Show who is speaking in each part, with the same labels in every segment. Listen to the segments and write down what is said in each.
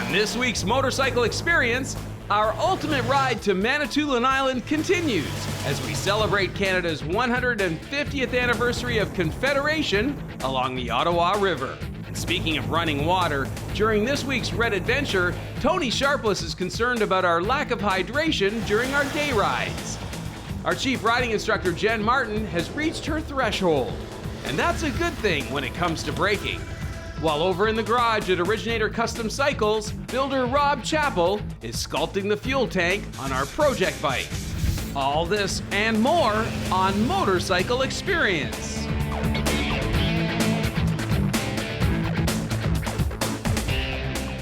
Speaker 1: On this week's Motorcycle Experience, our ultimate ride to Manitoulin Island continues as we celebrate Canada's 150th anniversary of Confederation along the Ottawa River. And speaking of running water, during this week's Red Adventure, Toni Sharpless is concerned about our lack of hydration during our day rides. Our chief riding instructor, Jenn Martin, has reached her threshold. And that's a good thing when it comes to braking. While over in the garage at Origin8or Custom Cycles, builder Rob Chappell is sculpting the fuel tank on our project bike. All this and more on Motorcycle Experience.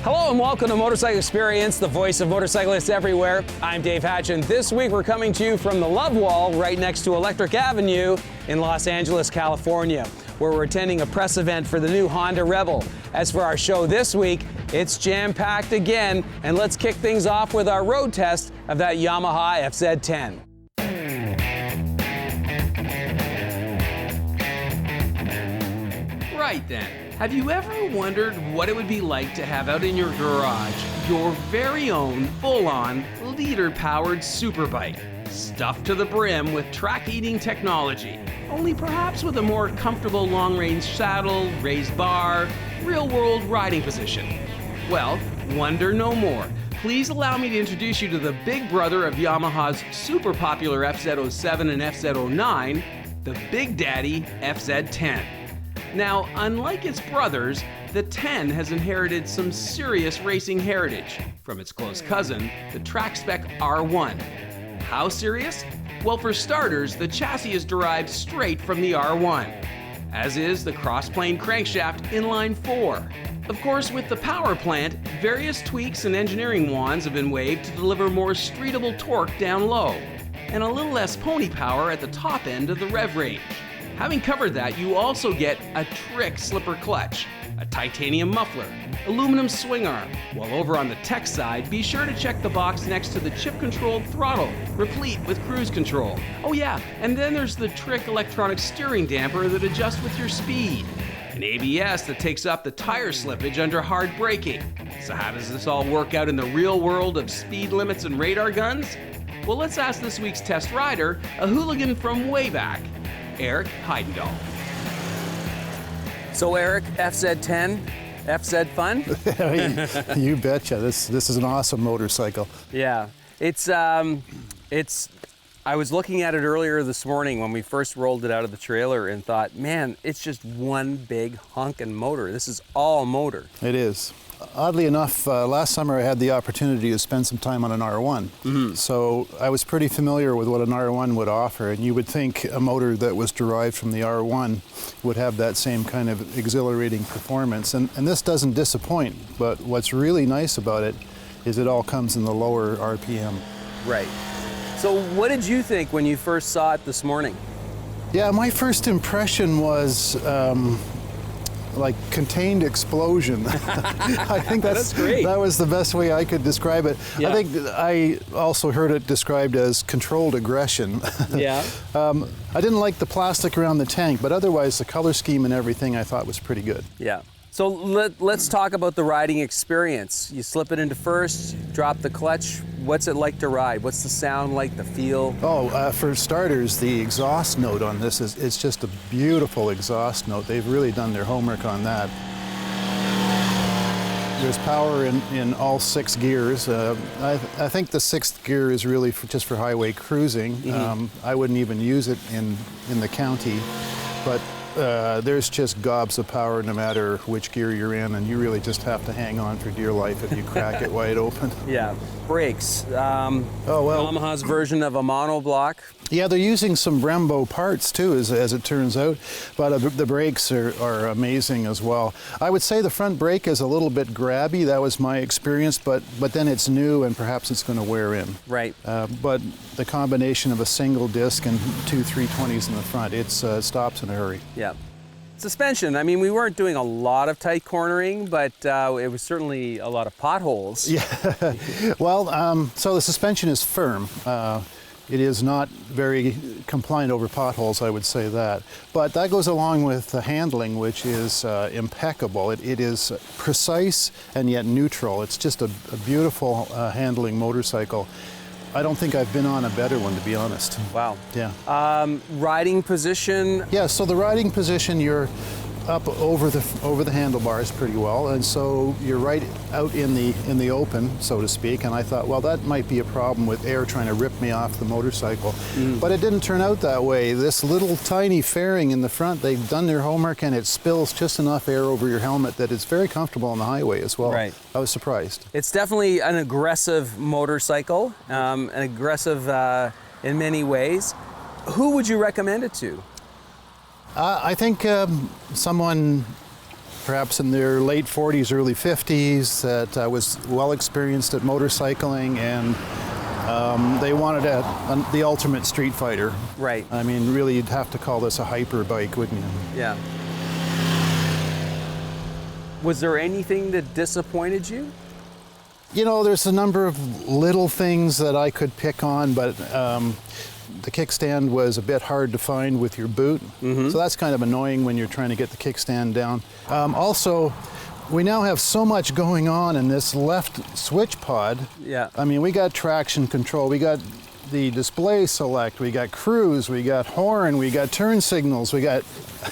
Speaker 1: Hello and welcome to Motorcycle Experience, the voice of motorcyclists everywhere. I'm Dave Hatch, and this week we're coming to you from the Love Wall right next to Electric Avenue in Los Angeles, California, where we're attending a press event for the new Honda Rebel. As for our show this week, it's jam-packed again, and let's kick things off with our road test of that Yamaha FZ10. Right then, have you ever wondered what it would be like to have out in your garage your very own full-on liter-powered superbike, stuffed to the brim with track-eating technology, only perhaps with a more comfortable long-range saddle, raised bar, real-world riding position? Well, wonder no more. Please allow me to introduce you to the big brother of Yamaha's super popular FZ07 and FZ09, the Big Daddy FZ10. Now, unlike its brothers, the 10 has inherited some serious racing heritage from its close cousin, the track spec R1. How serious? Well, for starters, the chassis is derived straight from the R1, as is the cross-plane crankshaft inline 4. Of course, with the power plant, various tweaks and engineering wands have been waved to deliver more streetable torque down low, and a little less pony power at the top end of the rev range. Having covered that, you also get a trick slipper clutch, a titanium muffler, aluminum swing arm, while over on the tech side, be sure to check the box next to the chip-controlled throttle, replete with cruise control. Oh yeah, and then there's the trick electronic steering damper that adjusts with your speed, an ABS that takes up the tire slippage under hard braking. So how does this all work out in the real world of speed limits and radar guns? Well, let's ask this week's test rider, a hooligan from way back, Eric Heidendahl. So Eric, FZ10, FZ fun?
Speaker 2: You betcha. This is an awesome motorcycle.
Speaker 1: Yeah, I was looking at it earlier this morning when we first rolled it out of the trailer and thought, man, it's just one big honkin' motor. This is all motor.
Speaker 2: It is. Oddly enough, last summer I had the opportunity to spend some time on an R1. Mm-hmm. So I was pretty familiar with what an R1 would offer, and you would think a motor that was derived from the R1 would have that same kind of exhilarating performance. And this doesn't disappoint, but what's really nice about it is it all comes in the lower RPM.
Speaker 1: Right. So what did you think when you first saw it this morning?
Speaker 2: Yeah, my first impression was like contained explosion. I think that's great. That was the best way I could describe it. Yeah. I think I also heard it described as controlled aggression. Yeah. I didn't like the plastic around the tank, but otherwise the color scheme and everything I thought was pretty good. Yeah.
Speaker 1: So let's talk about the riding experience. You slip it into first, drop the clutch. What's it like to ride? What's the sound like, the feel?
Speaker 2: Oh, for starters, the exhaust note on this it's just a beautiful exhaust note. They've really done their homework on that. There's power in all 6 gears. I think the 6th gear is really just for highway cruising. Mm-hmm. I wouldn't even use it in the county, but there's just gobs of power no matter which gear you're in, and you really just have to hang on for dear life if you crack it wide open. Yeah. Brakes. Yamaha's version of a monoblock. Yeah, they're using some Brembo parts too, as it turns out, but the brakes are amazing as well. I would say the front brake is a little bit grabby. That was my experience, but then it's new and perhaps it's going to wear in.
Speaker 1: Right.
Speaker 2: But the combination of a single disc and 2 320s in the front, it stops in a hurry.
Speaker 1: Yeah. Suspension, I mean, we weren't doing a lot of tight cornering, but it was certainly a lot of potholes.
Speaker 2: Yeah. Well, so the suspension is firm. It is not very compliant over potholes, I would say that. But that goes along with the handling, which is impeccable. It is precise and yet neutral. It's just a beautiful handling motorcycle. I don't think I've been on a better one, to be honest.
Speaker 1: Wow.
Speaker 2: Yeah.
Speaker 1: Riding position?
Speaker 2: Yeah, so the riding position, you're up over the handlebars pretty well, and so you're right out in the open, so to speak. And I thought, well, that might be a problem with air trying to rip me off the motorcycle. But it didn't turn out that way. This little tiny fairing in the front, they've done their homework, and it spills just enough air over your helmet that it's very comfortable on the highway as well.
Speaker 1: Right.
Speaker 2: I was surprised.
Speaker 1: It's definitely an aggressive motorcycle, an aggressive in many ways. Who would you recommend it to?
Speaker 2: I think someone perhaps in their late 40s, early 50s that was well experienced at motorcycling, and they wanted the ultimate street fighter.
Speaker 1: Right.
Speaker 2: I mean, really, you'd have to call this a hyper bike, wouldn't you?
Speaker 1: Yeah. Was there anything that disappointed you?
Speaker 2: You know, there's a number of little things that I could pick on, but the kickstand was a bit hard to find with your boot, so that's kind of annoying when you're trying to get the kickstand down. Also, we now have so much going on in this left switch pod.
Speaker 1: Yeah.
Speaker 2: I mean, we got traction control, we got the display select, we got cruise, we got horn, we got turn signals, we got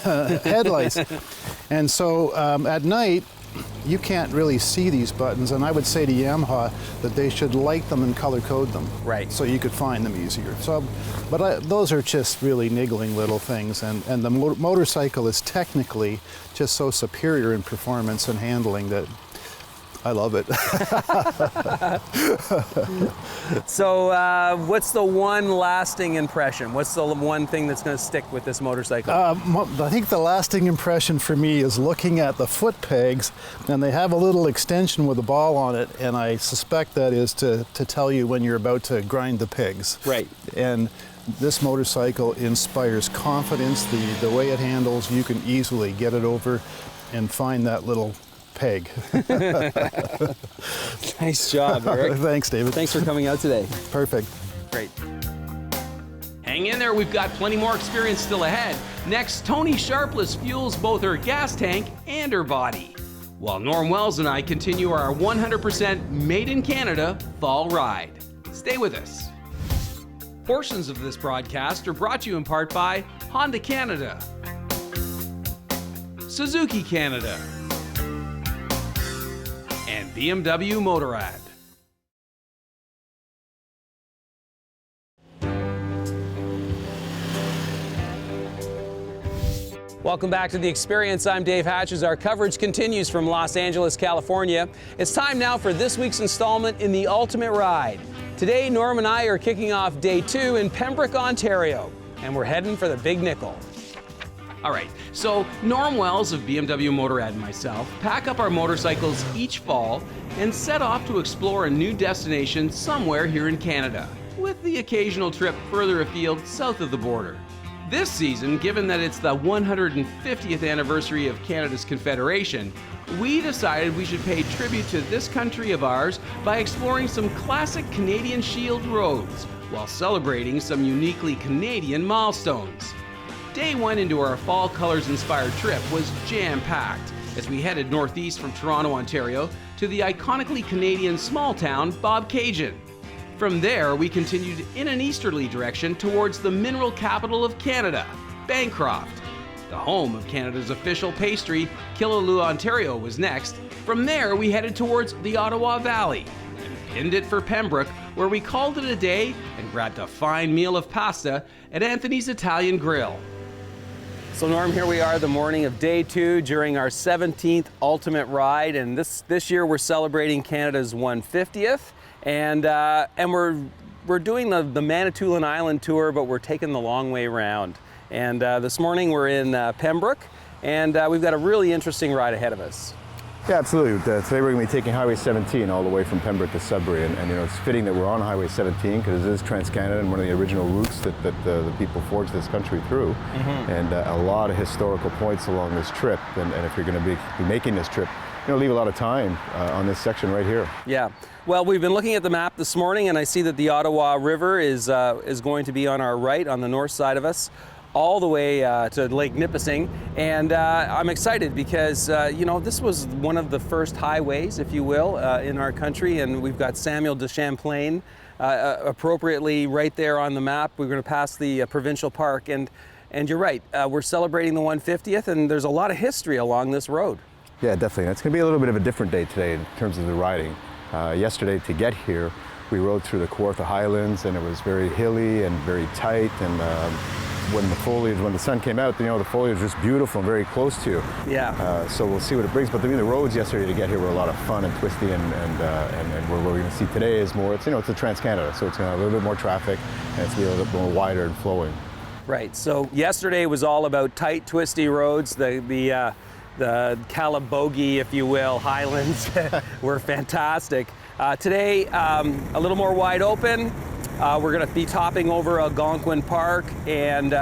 Speaker 2: headlights. And so at night, you can't really see these buttons, and I would say to Yamaha that they should light them and color code them.
Speaker 1: Right.
Speaker 2: So you could find them easier. So, those are just really niggling little things, and the motorcycle is technically just so superior in performance and handling that I love it.
Speaker 1: So what's the one lasting impression? What's the one thing that's going to stick with this motorcycle?
Speaker 2: I think the lasting impression for me is looking at the foot pegs, and they have a little extension with a ball on it, and I suspect that is to tell you when you're about to grind the pegs.
Speaker 1: Right.
Speaker 2: And this motorcycle inspires confidence. The way it handles, you can easily get it over and find that little peg.
Speaker 1: Nice job, Eric.
Speaker 2: Thanks, David.
Speaker 1: Thanks for coming out today.
Speaker 2: Perfect.
Speaker 1: Great. Hang in there, we've got plenty more experience still ahead. Next, Toni Sharpless fuels both her gas tank and her body, while Norm Wells and I continue our 100% made in Canada fall ride. Stay with us. Portions of this broadcast are brought to you in part by Honda Canada, Suzuki Canada, and BMW Motorrad. Welcome back to The Experience. I'm Dave Hatch as our coverage continues from Los Angeles, California. It's time now for this week's installment in The Ultimate Ride. Today, Norm and I are kicking off day 2 in Pembroke, Ontario, and we're heading for the Big Nickel. All right, so Norm Wells of BMW Motorrad and myself pack up our motorcycles each fall and set off to explore a new destination somewhere here in Canada, with the occasional trip further afield south of the border. This season, given that it's the 150th anniversary of Canada's Confederation, we decided we should pay tribute to this country of ours by exploring some classic Canadian Shield roads while celebrating some uniquely Canadian milestones. Day 1 into our fall colors-inspired trip was jam-packed as we headed northeast from Toronto, Ontario to the iconically Canadian small town Bobcaygeon. From there, we continued in an easterly direction towards the mineral capital of Canada, Bancroft. The home of Canada's official pastry, Killaloe, Ontario, was next. From there, we headed towards the Ottawa Valley and pinned it for Pembroke, where we called it a day and grabbed a fine meal of pasta at Anthony's Italian Grill. So Norm, here we are the morning of day 2 during our 17th Ultimate Ride, and this year we're celebrating Canada's 150th, and we're doing the Manitoulin Island tour, but we're taking the long way around. And this morning we're in Pembroke, and we've got a really interesting ride ahead of us.
Speaker 3: Yeah, absolutely. Today we're going to be taking Highway 17 all the way from Pembroke to Sudbury, and you know, it's fitting that we're on Highway 17 because it is Trans-Canada and one of the original routes that the people forged this country through, and a lot of historical points along this trip. And if you're going to be making this trip, leave a lot of time on this section right here.
Speaker 1: Yeah. Well, we've been looking at the map this morning, and I see that the Ottawa River is going to be on our right, on the north side of us, all the way to Lake Nipissing. And I'm excited because, this was one of the first highways, if you will, in our country, and we've got Samuel de Champlain appropriately right there on the map. We're going to pass the provincial park, and you're right, we're celebrating the 150th, and there's a lot of history along this road.
Speaker 3: Yeah, definitely. It's going to be a little bit of a different day today in terms of the riding. Yesterday, to get here, we rode through the Kawartha Highlands, and it was very hilly and very tight. And when the sun came out, the foliage was just beautiful and very close to you.
Speaker 1: Yeah.
Speaker 3: So we'll see what it brings. But the roads yesterday to get here were a lot of fun and twisty, and what we're going to see today is more. It's it's a Trans-Canada, so it's going to have a little bit more traffic, and it's going to be a little bit more wider and flowing.
Speaker 1: Right. So yesterday was all about tight, twisty roads. The Calabogie, if you will, highlands were fantastic. Today, a little more wide open. We're going to be topping over Algonquin Park, and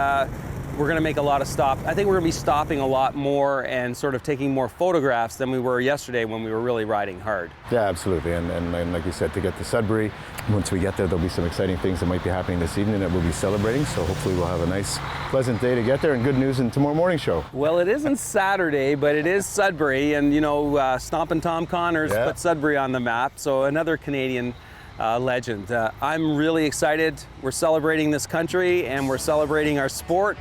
Speaker 1: we're going to make a lot of stops. I think we're going to be stopping a lot more and sort of taking more photographs than we were yesterday when we were really riding hard.
Speaker 3: Yeah, absolutely. And like you said, to get to Sudbury, once we get there, there'll be some exciting things that might be happening this evening that we'll be celebrating. So hopefully we'll have a nice, pleasant day to get there, and good news in tomorrow morning show.
Speaker 1: Well, it isn't Saturday, but it is Sudbury, and Stompin' Tom Connors put Sudbury on the map, so another Canadian legend. I'm really excited. We're celebrating this country, and we're celebrating our sport.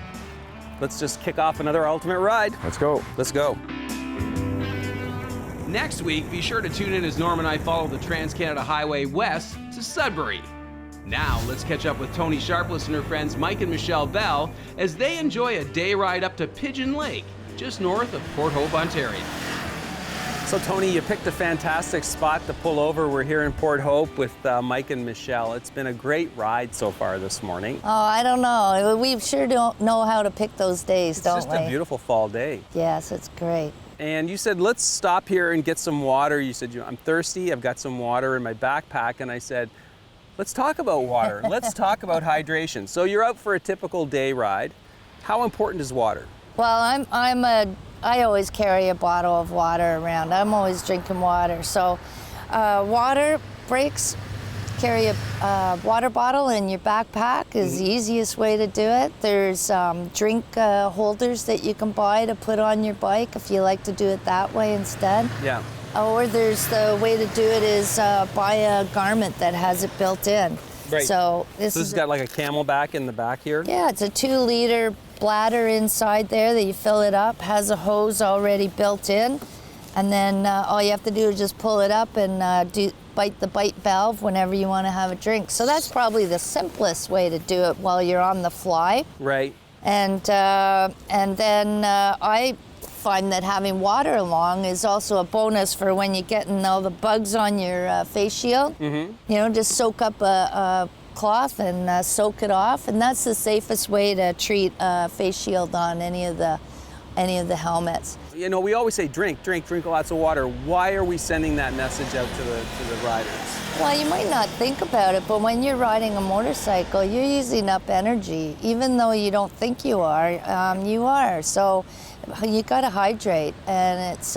Speaker 1: Let's just kick off another Ultimate Ride.
Speaker 3: Let's go.
Speaker 1: Let's go.
Speaker 4: Next week, be sure to tune in as Norm and I follow the Trans-Canada Highway west to Sudbury. Now, let's catch up with Toni Sharpless and her friends Mike and Michelle Bell as they enjoy a day ride up to Pigeon Lake, just north of Port Hope, Ontario.
Speaker 1: So Toni, you picked a fantastic spot to pull over. We're here in Port Hope with Mike and Michelle. It's been a great ride so far this morning.
Speaker 5: Oh, I don't know. We sure don't know how to pick those days, don't we?
Speaker 1: It's just a beautiful fall day.
Speaker 5: Yes, it's great.
Speaker 1: And you said, let's stop here and get some water. You said, I'm thirsty. I've got some water in my backpack. And I said, let's talk about water. Let's talk about hydration. So you're out for a typical day ride. How important is water?
Speaker 5: Well, I always carry a bottle of water around. I'm always drinking water. So water breaks, carry a water bottle in your backpack is the easiest way to do it. There's drink holders that you can buy to put on your bike if you like to do it that way instead.
Speaker 1: Yeah.
Speaker 5: Or there's the way to do it is buy a garment that has it built in.
Speaker 1: Right.
Speaker 5: So this
Speaker 1: has got like a Camelback in the back here?
Speaker 5: Yeah, it's a 2-liter bladder inside there that you fill it up, has a hose already built in, and then all you have to do is just pull it up and bite the bite valve whenever you want to have a drink. So that's probably the simplest way to do it while you're on the fly.
Speaker 1: Right.
Speaker 5: And then I find that having water along is also a bonus for when you're getting all the bugs on your face shield. Mm-hmm. Just soak up a cloth and soak it off, and that's the safest way to treat a face shield on any of the helmets.
Speaker 1: We always say drink lots of water. Why are we sending that message out to the riders?
Speaker 5: Well, you might not think about it, but when you're riding a motorcycle, you're using up energy. Even though you don't think you are, you are. So you got to hydrate, and it's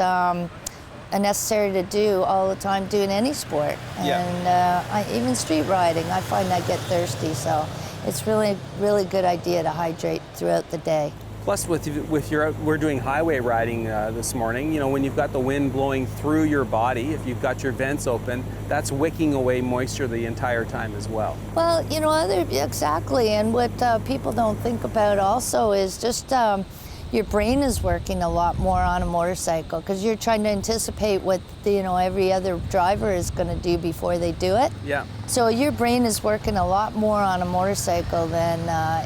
Speaker 5: necessary to do all the time doing any sport. And even street riding, I find I get thirsty. So it's really, really good idea to hydrate throughout the day.
Speaker 1: Plus, we're doing highway riding this morning. When you've got the wind blowing through your body, if you've got your vents open, that's wicking away moisture the entire time as well.
Speaker 5: Well, exactly. And what people don't think about also is just your brain is working a lot more on a motorcycle because you're trying to anticipate what every other driver is going to do before they do it.
Speaker 1: Yeah.
Speaker 5: So your brain is working a lot more on a motorcycle than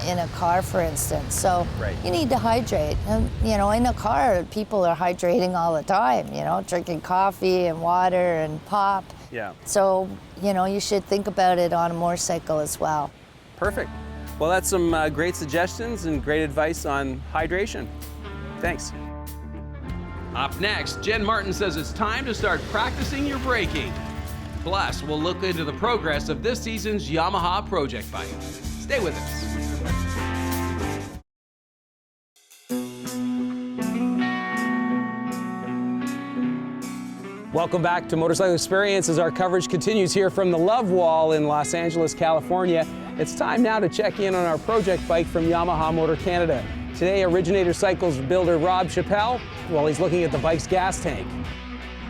Speaker 5: in a car, for instance. So you need to hydrate. And, in a car, people are hydrating all the time, drinking coffee and water and pop.
Speaker 1: Yeah.
Speaker 5: So, you should think about it on a motorcycle as well.
Speaker 1: Perfect. Well, that's some great suggestions and great advice on hydration. Thanks.
Speaker 4: Up next, Jenn Martin says it's time to start practicing your braking. Plus, we'll look into the progress of this season's Yamaha project bike. Stay with us.
Speaker 1: Welcome back to Motorcycle Experience as our coverage continues here from the Love Wall in Los Angeles, California. It's time now to check in on our project bike from Yamaha Motor Canada. Today, Origin8or Cycles builder Rob Chappell, well, he's looking at the bike's gas tank.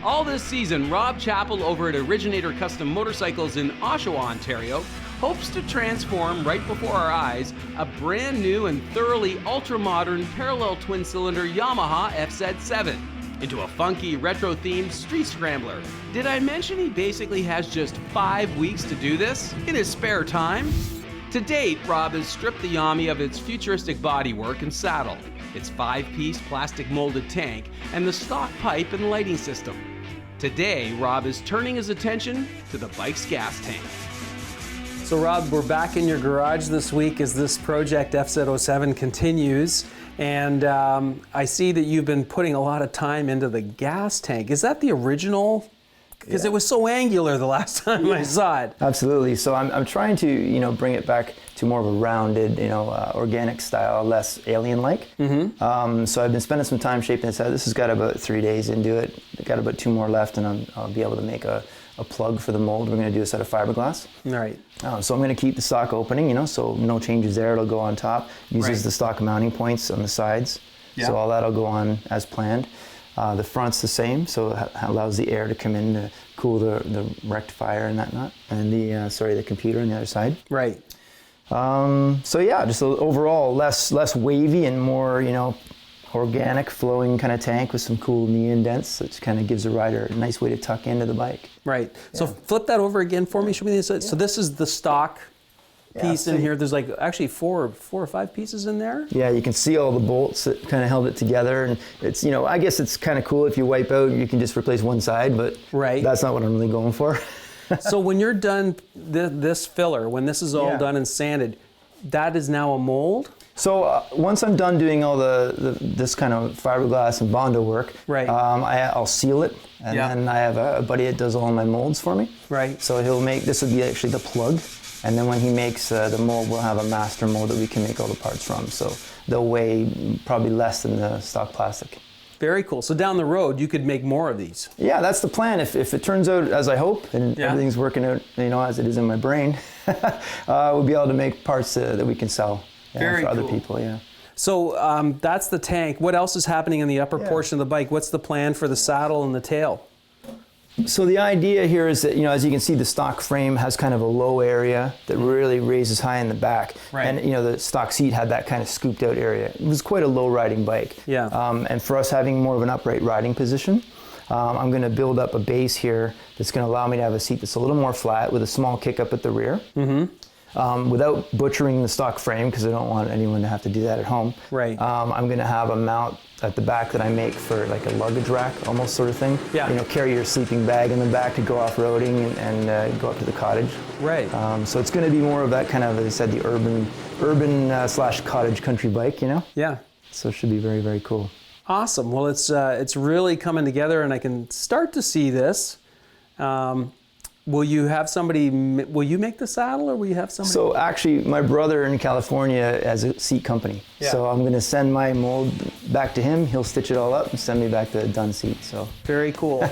Speaker 1: All this season, Rob Chappell over at Origin8or Custom Motorcycles in Oshawa, Ontario, hopes to transform right before our eyes a brand new and thoroughly ultra-modern parallel twin-cylinder Yamaha FZ10 into a funky retro-themed street scrambler. Did I mention he basically has just 5 weeks to do this in his spare time? To date, Rob has stripped the Yami of its futuristic bodywork and saddle, its 5-piece plastic molded tank, and the stock pipe and lighting system. Today, Rob is turning his attention to the bike's gas tank. So Rob, we're back in your garage this week as this project FZ10 continues. And I see that you've been putting a lot of time into the gas tank. Is that the original? Because it was so angular the last time I saw it.
Speaker 6: Absolutely. So I'm trying to bring it back to more of a rounded, organic style, less alien-like. So I've been spending some time shaping this out. This has got about 3 days into it. I've got about 2 more left, and I'll be able to make a plug for the mold. We're going to do this out of fiberglass.
Speaker 1: Right.
Speaker 6: So I'm going to keep the stock opening, so no changes there. It'll go on top. Uses the stock mounting points on the sides. Yeah. So all that'll go on as planned. The front's the same, so it allows the air to come in to cool the rectifier and that, and the computer on the other side.
Speaker 1: Right.
Speaker 6: So yeah, just overall less wavy and more organic flowing kind of tank with some cool knee indents, which kind of gives the rider a nice way to tuck into the bike.
Speaker 1: Right. So flip that over again for me. Show me this. So this is the stock piece in here. There's like actually four or five pieces in there.
Speaker 6: Yeah, you can see all the bolts that kind of held it together, and it's I guess it's kind of cool if you wipe out, you can just replace one side, but that's not what I'm really going for.
Speaker 1: So when you're done this filler, when this is all done and sanded, that is now a mold?
Speaker 6: So once I'm done doing all this kind of fiberglass and Bondo work, I'll seal it, and then I have a buddy that does all my molds for me.
Speaker 1: Right.
Speaker 6: So this will be actually the plug, and then when he makes the mold, we'll have a master mold that we can make all the parts from. So they'll weigh probably less than the stock plastic.
Speaker 1: Very cool. So down the road, you could make more of these. Yeah,
Speaker 6: that's the plan. If it turns out as I hope, and everything's working out, as it is in my brain, we'll be able to make parts that we can sell. For other people,
Speaker 1: So that's the tank. What else is happening in the upper portion of the bike? What's the plan for the saddle and the tail?
Speaker 6: So the idea here is that, as you can see, the stock frame has kind of a low area that really raises high in the back. Right. And, the stock seat had that kind of scooped out area. It was quite a low riding bike. Yeah. And for us having more of an upright riding position, I'm going to build up a base here that's going to allow me to have a seat that's a little more flat with a small kick up at the rear. Without butchering the stock frame, because I don't want anyone to have to do that at home. Right. I'm going to have a mount at the back that I make for like a luggage rack, almost sort of thing. Yeah. Carry your sleeping bag in the back to go off-roading and go up to the cottage. Right. So it's going to be more of that kind of, as I said, the urban slash cottage country bike, Yeah. So it should be very, very cool.
Speaker 1: Awesome. Well, it's really coming together, and I can start to see this. Will you have somebody, will you make the saddle, or will you have somebody?
Speaker 6: So actually, my brother in California has a seat company. Yeah. So I'm going to send my mold back to him. He'll stitch it all up and send me back the done seat. So
Speaker 1: very cool.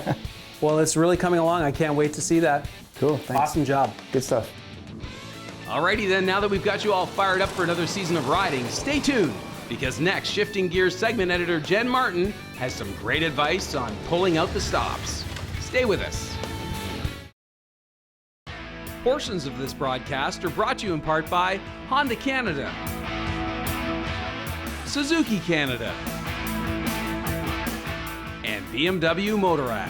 Speaker 1: Well, it's really coming along. I can't wait to see that.
Speaker 6: Cool. Thanks.
Speaker 1: Awesome job.
Speaker 6: Good stuff.
Speaker 4: Alrighty then, now that we've got you all fired up for another season of riding, stay tuned, because next, Shifting Gears segment editor Jenn Martin has some great advice on pulling out the stops. Stay with us. Portions of this broadcast are brought to you in part by Honda Canada, Suzuki Canada, and BMW Motorrad.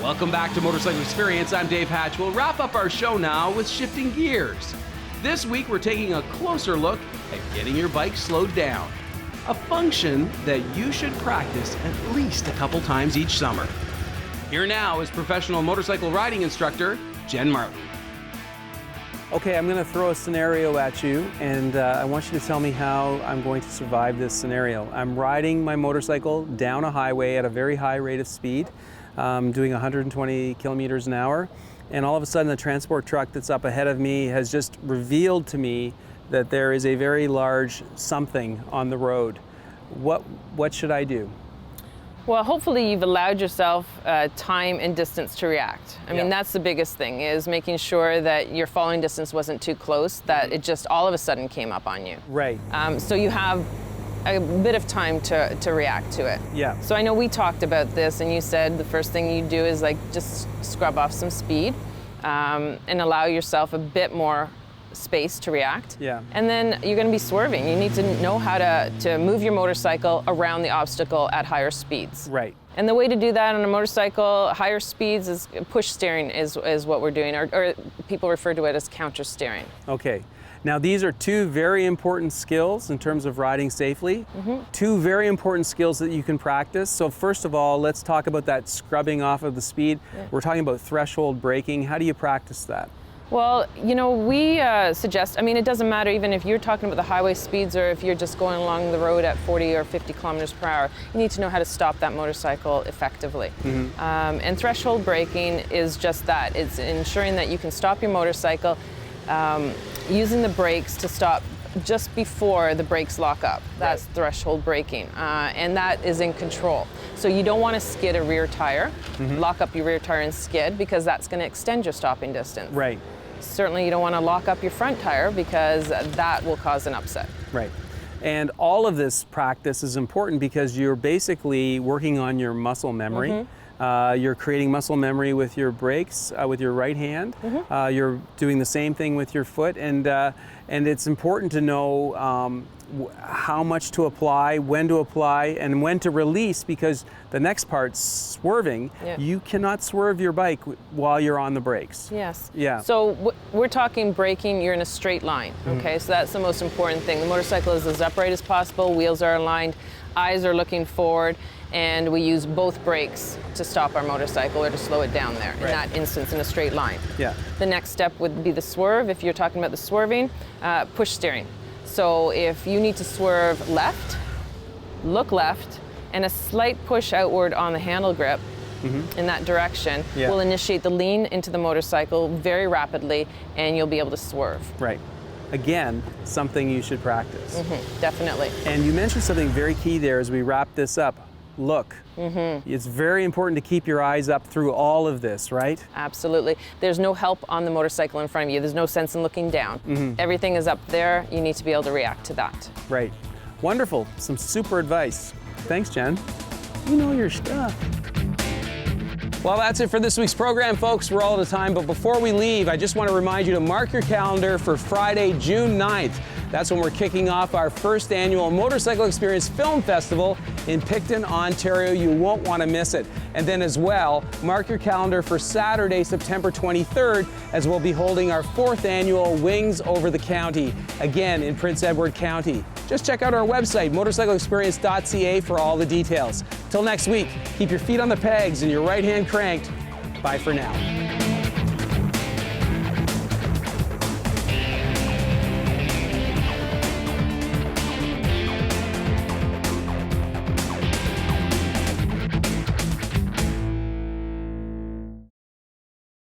Speaker 4: Welcome back to Motorcycle Experience. I'm Dave Hatch. We'll wrap up our show now with Shifting Gears. This week we're taking a closer look at getting your bike slowed down, a function that you should practice at least a couple times each summer. Here now is professional motorcycle riding instructor, Jenn Martin.
Speaker 1: Okay, I'm going to throw a scenario at you, and I want you to tell me how I'm going to survive this scenario. I'm riding my motorcycle down a highway at a very high rate of speed, doing 120 kilometers an hour, and all of a sudden the transport truck that's up ahead of me has just revealed to me that there is a very large something on the road. What should I do?
Speaker 7: Well, hopefully you've allowed yourself time and distance to react. I mean, that's the biggest thing, is making sure that your falling distance wasn't too close, that it just all of a sudden came up on you.
Speaker 1: Right.
Speaker 7: So you have a bit of time to react to it.
Speaker 1: Yeah.
Speaker 7: So I know we talked about this, and you said the first thing you do is like just scrub off some speed and allow yourself a bit more space to react.
Speaker 1: Yeah.
Speaker 7: And then you're going to be swerving. You need to know how to move your motorcycle around the obstacle at higher speeds.
Speaker 1: Right.
Speaker 7: And the way to do that on a motorcycle, higher speeds, is push steering is what we're doing, or people refer to it as counter steering.
Speaker 1: Okay. Now these are two very important skills in terms of riding safely. Two very important skills that you can practice. So first of all, let's talk about that scrubbing off of the speed. We're talking about threshold braking. How do you practice that?
Speaker 7: Well, you know, we suggest, I mean, it doesn't matter even if you're talking about the highway speeds or if you're just going along the road at 40 or 50 kilometers per hour, you need to know how to stop that motorcycle effectively. And threshold braking is just that. It's ensuring that you can stop your motorcycle using the brakes to stop just before the brakes lock up. That's threshold braking, and that is in control. So you don't want to skid a rear tire, lock up your rear tire and skid, because that's going to extend your stopping distance.
Speaker 1: Right.
Speaker 7: Certainly you don't want to lock up your front tire, because that will cause an upset.
Speaker 1: Right. And all of this practice is important because you're basically working on your muscle memory. You're creating muscle memory with your brakes, with your right hand. You're doing the same thing with your foot, and it's important to know how much to apply, when to apply, and when to release, because the next part, swerving, you cannot swerve your bike while you're on the brakes.
Speaker 7: Yes.
Speaker 1: Yeah.
Speaker 7: So we're talking braking, you're in a straight line, okay? So that's the most important thing. The motorcycle is as upright as possible, wheels are aligned, eyes are looking forward, and we use both brakes to stop our motorcycle or to slow it down there, in that instance, in a straight line.
Speaker 1: Yeah.
Speaker 7: The next step would be the swerve. If you're talking about the swerving, push steering. So if you need to swerve left, look left, and a slight push outward on the handle grip in that direction will initiate the lean into the motorcycle very rapidly, and you'll be able to swerve.
Speaker 1: Right. Again, something you should practice.
Speaker 7: Definitely.
Speaker 1: And you mentioned something very key there as we wrap this up. Look. It's very important to keep your eyes up through all of this, right?
Speaker 7: Absolutely. There's no help on the motorcycle in front of you. There's no sense in looking down. Everything is up there. You need to be able to react to that.
Speaker 1: Right. Wonderful. Some super advice. Thanks, Jen. You know your stuff. Well, that's it for this week's program, folks. We're all out of time, but before we leave, I just want to remind you to mark your calendar for Friday, June 9th. That's when we're kicking off our first annual Motorcycle Experience Film Festival in Picton, Ontario. You won't want to miss it. And then as well, mark your calendar for Saturday, September 23rd, as we'll be holding our 4th annual Wings Over the County, again in Prince Edward County. Just check out our website, motorcycleexperience.ca, for all the details. Till next week, keep your feet on the pegs and your right hand cranked. Bye for now.